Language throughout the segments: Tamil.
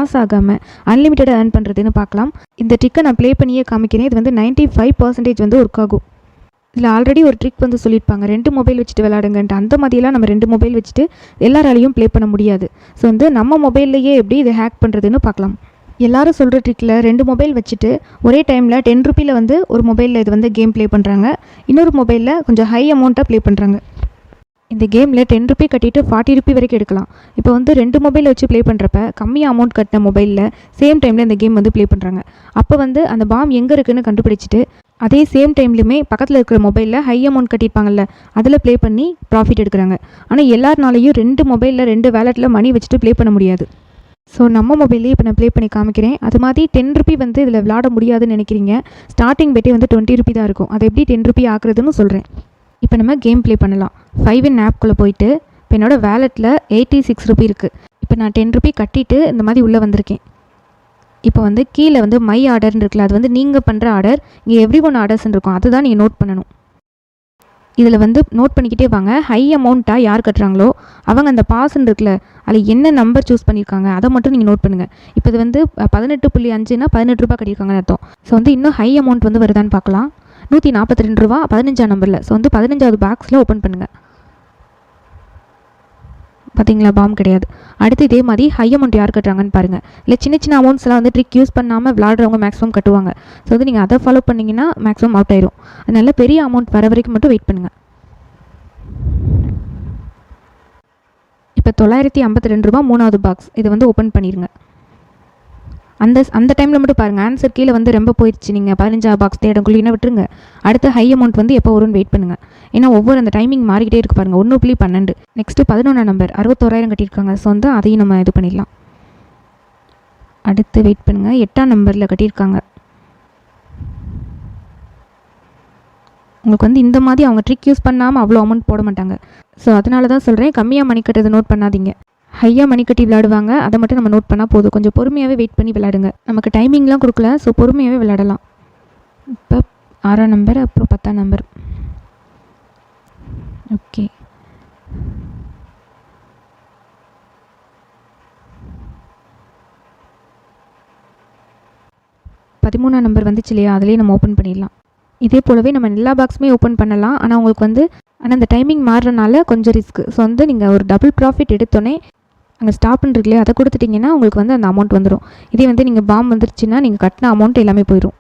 லாஸ் ஆகாமல் அன்லிமிட்டடாக ஏர்ன் பண்ணுறதுன்னு பார்க்கலாம். இந்த ட்ரிக்கை நான் ப்ளே பண்ணியே காமிக்கிறேன். இது வந்து 95% வந்து ஒர்க் ஆகும். இதில் ஆல்ரெடி ஒரு ட்ரிக் வந்து சொல்லியிருப்பாங்க, 2 மொபைல் வச்சுட்டு விளையாடுங்கன்ட்டு. அந்த மாதிரிலாம் நம்ம 2 மொபைல் வச்சுட்டு எல்லாராலையும் ப்ளே பண்ண முடியாது. ஸோ வந்து நம்ம மொபைல்லையே எப்படி இதை ஹேக் பண்ணுறதுன்னு பார்க்கலாம். எல்லாரும் சொல்கிற ட்ரிக்கில் 2 மொபைல் வச்சுட்டு ஒரே டைமில் 10 ரூபியில் வந்து ஒரு மொபைலில் இது வந்து கேம் ப்ளே பண்ணுறாங்க, இன்னொரு மொபைலில் கொஞ்சம் ஹை அமௌண்ட்டாக ப்ளே பண்ணுறாங்க. இந்த கேமில் 10 ரூபி கட்டிட்டு 40 ரூபி வரைக்கும் எடுக்கலாம். இப்போ வந்து 2 மொபைல் வச்சு ப்ளே பண்ணுறப்ப கம்மியாக அமௌண்ட் கட்டின மொபைலில் சேம் டைமில் இந்த கேம் வந்து ப்ளே பண்ணுறாங்க. அப்போ வந்து அந்த பாம் எங்கே இருக்குதுன்னு கண்டுபிடிச்சிட்டு அதே சேம் டைம்லையுமே பக்கத்தில் இருக்கிற மொபைலில் ஹை அமௌண்ட் கட்டியிருப்பாங்கல்ல, அதில் ப்ளே பண்ணி ப்ராஃபிட் எடுக்கிறாங்க. ஆனால் எல்லாருனாலையும் 2 மொபைலில் 2 வேலெட்டில் மணி வச்சுட்டு ப்ளே பண்ண முடியாது. ஸோ நம்ம மொபைல்லேயே இப்போ நான் ப்ளே பண்ணி காமிக்கிறேன். அது மாதிரி 10 ரூபி வந்து இதில் விளாட முடியாதுன்னு நினைக்கிறீங்க. ஸ்டார்டிங் பெட்டே வந்து 20 ரூபி தான் இருக்கும். அதை எப்படி 10 ரூபி ஆக்குறதுன்னு சொல்கிறேன். இப்போ நம்ம கேம் ப்ளே பண்ணலாம். 5in ஆப்குள்ளே போயிட்டு இப்போ என்னோடய வேலெட்டில் 86 ரூபி இருக்குது. இப்போ நான் 10 ரூபி கட்டிட்டு இந்த மாதிரி உள்ளே வந்திருக்கேன். இப்போ வந்து கீழே வந்து மை ஆர்டர்னு இருக்குல்ல, அது வந்து நீங்கள் பண்ணுற ஆர்டர். இங்கே எவ்ரி1 ஆர்டர்ஸ்ன்னு இருக்கும், அதுதான் நீங்கள் நோட் பண்ணணும். இதில் வந்து நோட் பண்ணிக்கிட்டே வாங்க. ஹை அமௌண்ட்டாக யார் கட்டுறாங்களோ அவங்க அந்த பாஸ்ன்னு இருக்குல்ல, அதில் என்ன நம்பர் சூஸ் பண்ணியிருக்காங்க அதை மட்டும் நீங்கள் நோட் பண்ணுங்கள். இப்போ இது வந்து 18.5னா 18 ரூபா கட்டியிருக்காங்கன்னு அர்த்தம். ஸோ வந்து இன்னும் ஹை அமௌண்ட் வந்து வருதான்னு பார்க்கலாம். 142 ரூபா 15ஆம் நம்பரில். ஸோ வந்து 15வது பாக்ஸில் ஓப்பன் பண்ணுங்கள். பார்த்தீங்களா, பாம் கிடையாது. அடுத்து இதே மாதிரி ஹை அமௌண்ட் யார் கட்டுறாங்கன்னு பாருங்கள். இல்லை சின்ன சின்ன அமௌண்ட்ஸ்லாம் வந்து ட்ரிக் யூஸ் பண்ணாமல் விளாடுறவங்க மேக்ஸிமம் கட்டுவாங்க. ஸோ வந்து நீங்கள் அதை ஃபாலோ பண்ணிங்கன்னா மேக்ஸிமம் அவுட் ஆயிரும். அதனால பெரிய அமௌண்ட் வர வரைக்கும் மட்டும் வெயிட் பண்ணுங்கள். இப்போ 952 ரூபா 3வது பாக்ஸ். இதை வந்து ஓப்பன் பண்ணிடுங்க. அந்த டைமில் மட்டும் பாருங்கள். ஆன்சர் கீழே வந்து ரொம்ப போயிடுச்சு, நீங்கள் 15ஆவது பாக்ஸ் தேடக்குள்ளே விட்டுருங்க. அடுத்து ஹை அமௌண்ட் வந்து எப்போ வரும்னு வெயிட் பண்ணுங்கள். ஏன்னா ஒவ்வொரு அந்த டைமிங் மாறிக்கிட்டே இருக்கு பாருங்கள். 1.12. நெக்ஸ்ட்டு 11ஆம் நம்பர் 61,000 கட்டியிருக்காங்க. ஸோ வந்து அதையும் நம்ம இது பண்ணிடலாம். அடுத்து வெயிட் பண்ணுங்கள். 8ஆம் நம்பரில் கட்டியிருக்காங்க. உங்களுக்கு வந்து இந்த மாதிரி அவங்க ட்ரிக் யூஸ் பண்ணாமல் அவ்வளோ அமௌண்ட் போட மாட்டாங்க. ஸோ அதனால தான் சொல்கிறேன், கம்மியாக மணி கட்டுறதை நோட் பண்ணாதீங்க. ஹையாக மணி கட்டி விளையாடுவாங்க, அதை மட்டும் நம்ம நோட் பண்ணால் போதும். கொஞ்சம் பொறுமையாகவே வெயிட் பண்ணி விளையாடுங்க. நமக்கு டைமிங்லாம் கொடுக்கல, ஸோ பொறுமையாகவே விளையாடலாம். இப்போ 6ஆம் நம்பர், அப்புறம் 10ஆம் நம்பர். ஓகே, பதிமூணாம் நம்பர் வந்துச்சு இல்லையா, அதிலே நம்ம ஓப்பன் பண்ணிடலாம். இதே போலவே நம்ம எல்லா பாக்ஸுமே ஓப்பன் பண்ணலாம். ஆனால் உங்களுக்கு வந்து அந்த டைமிங் மாறுறதுனால கொஞ்சம் ரிஸ்க்கு. ஸோ வந்து நீங்கள் ஒரு டபுள் ப்ராஃபிட் எடுத்தோன்னே அங்கே ஸ்டாப் பண்ணுறீங்களே, அதை கொடுத்துட்டிங்கன்னா உங்களுக்கு வந்து அந்த அமௌண்ட் வந்துடும். இதே வந்து நீங்கள் பாம் வந்துருச்சுன்னா நீங்கள் கட்டின அமௌண்ட் எல்லாமே போயிடும்.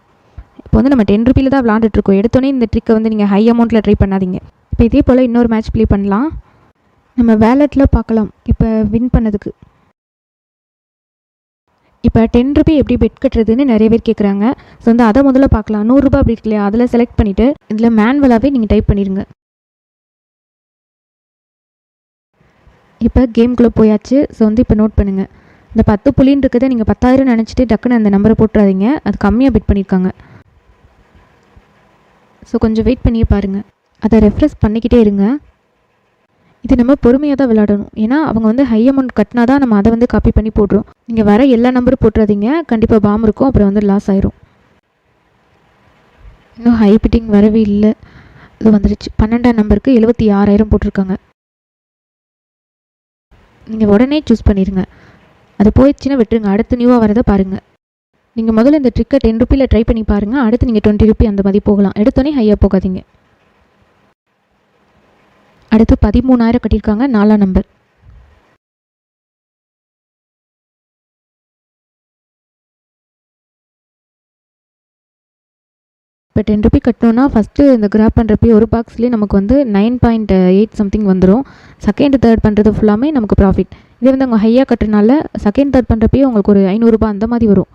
இப்போ வந்து நம்ம 10 ரூபியில் தான் விளாண்டுட்ருக்கோம். எடுத்தோன்னே இந்த ட்ரிக்கை வந்து நீங்கள் ஹை அமௌண்ட்டில் ட்ரை பண்ணாதீங்க. இப்போ இதே போல் இன்னொரு மேட்ச் ப்ளே பண்ணலாம். நம்ம வேலெட்டில் பார்க்கலாம். இப்போ வின் பண்ணதுக்கு இப்போ 10 ரூபி எப்படி பெட் கட்டுறதுன்னு நிறைய பேர் கேட்குறாங்க. ஸோ வந்து அதை முதல்ல பார்க்கலாம். 100 ரூபா அப்படி இருக்கு இல்லையா, அதில் செலக்ட் பண்ணிவிட்டு இதில் மேனுவலாகவே நீங்கள் டைப் பண்ணிடுங்க. இப்போ கேம்குள்ளே போயாச்சு. ஸோ வந்து இப்போ நோட் பண்ணுங்கள். இந்த 10 புள்ளின்னு இருக்கிறத நீங்கள் 10,000 நினச்சிட்டு டக்குன்னு அந்த நம்பரை போட்டுறாதீங்க. அது கம்மியாக பெட் பண்ணியிருக்காங்க. ஸோ கொஞ்சம் வெயிட் பண்ணியே பாருங்கள். அதை ரெஃப்ரெஷ் பண்ணிக்கிட்டே இருங்க. இது நம்ம பொறுமையாக தான் விளையாடணும். ஏன்னா அவங்க வந்து ஹை அமௌண்ட் கட்டினா தான் நம்ம அதை வந்து காப்பி பண்ணி போடுறோம். நீங்கள் வர எல்லா நம்பரும் போட்டுறாதீங்க, கண்டிப்பாக பாம் இருக்கும், அப்புறம் வந்து லாஸ் ஆயிரும். இன்னும் ஹை பிட்டிங் வரவே இல்லை. இது வந்துடுச்சு. 12ஆம் நம்பருக்கு 76,000 போட்டிருக்காங்க. நீங்கள் உடனே சூஸ் பண்ணிடுங்க. அது போயிடுச்சுன்னா விட்டுருங்க, அடுத்து நியூவாக வரதை பாருங்கள். நீங்கள் முதல்ல இந்த ட்ரிக்கை 10 ரூபியில் ட்ரை பண்ணி பாருங்கள். அடுத்து நீங்கள் 20 ரூபி அந்த மாதிரி போகலாம். எடுத்தோன்னே ஹையாக போகாதீங்க. அடுத்து 13,000 கட்டியிருக்காங்க. 4ஆம் நம்பர். இப்போ 10 ரூபி கட்டணும்னா ஃபஸ்ட்டு இந்த கிராப் பண்ணுறப்பே ஒரு பாக்ஸ்லேயே நமக்கு வந்து 9.8 சம்திங் வந்துடும். செகண்ட் தேர்ட் பண்ணுறது ஃபுல்லாமே நமக்கு ப்ராஃபிட். இதே வந்து அவங்க ஹையாக கட்டுறதுனால செகண்ட் தேர்ட் பண்ணுறப்பே உங்களுக்கு ஒரு 500 ரூபா அந்த மாதிரி வரும்.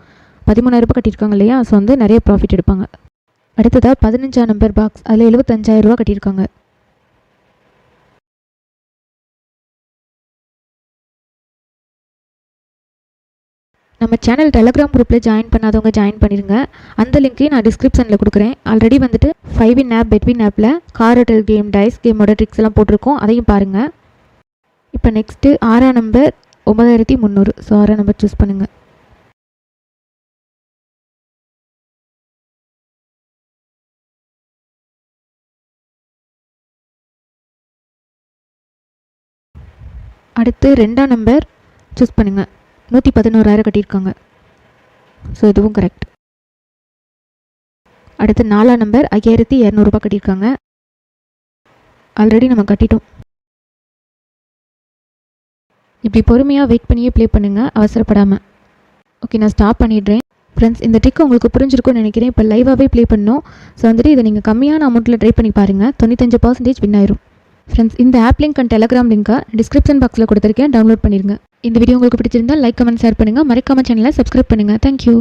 13,000 ரூபா கட்டியிருக்காங்க இல்லையா, ஸோ வந்து நிறைய ப்ராஃபிட் எடுப்பாங்க. அடுத்ததாக 15ஆம் நம்பர் பாக்ஸ். அதில் 75,000 ரூபா கட்டியிருக்காங்க. நம்ம சேனல் டெலகிராம் குரூப்பில் ஜாயின் பண்ணாதவங்க ஜாயின் பண்ணிடுங்க. அந்த லிங்க்கையும் நான் டிஸ்கிரிப்ஷனில் கொடுக்குறேன். ஆல்ரெடி வந்துட்டு 5in ஆப், பெட்வின் ஆப்பில் கார் ஹோட்டல் கேம், டைஸ் கேமோட ட்ரிக்ஸ் எல்லாம் போட்டிருக்கோம், அதையும் பாருங்கள். இப்போ நெக்ஸ்ட்டு 6ஆம் நம்பர் 9300. ஸோ 6ஆம் நம்பர் சூஸ் பண்ணுங்கள். அடுத்து 2ஆம் நம்பர் சூஸ் பண்ணுங்கள். 111,000 கட்டியிருக்காங்க. ஸோ இதுவும் கரெக்ட். அடுத்து 4ஆம் நம்பர் 5,200 கட்டியிருக்காங்க. ஆல்ரெடி நம்ம கட்டிட்டோம். இப்படி பொறுமையாக வெயிட் பண்ணியே ப்ளே பண்ணுங்கள், அவசரப்படாமல். ஓகே, நான் ஸ்டாப் பண்ணிடுறேன். ஃப்ரெண்ட்ஸ், இந்த ட்ரிக் உங்களுக்கு புரிஞ்சிருக்கும்னு நினைக்கிறேன். இப்போ லைவாகவே ப்ளே பண்ணோம். ஸோ வந்துட்டு இதை நீங்கள் கம்மியான அமௌண்ட்டில் ட்ரை பண்ணி பாருங்கள். 95% வின் ஆயிரும். ஃப்ரெண்ட்ஸ், இந்த ஆப் லிங்க் அண்ட் டெலகிராம் லிங்க்கை டிஸ்கிரிப்ஷன் பாக்ஸில் கொடுத்துருக்கேன், டவுன்லோட் பண்ணிடுங்க. இந்த வீடியோ உங்களுக்கு பிடிச்சிருந்தால் லைக், கமெண்ட், ஷேர் பண்ணுங்கள். மறக்காம சேனலை சப்ஸ்கிரைப் பண்ணுங்கள். தேங்க்யூ.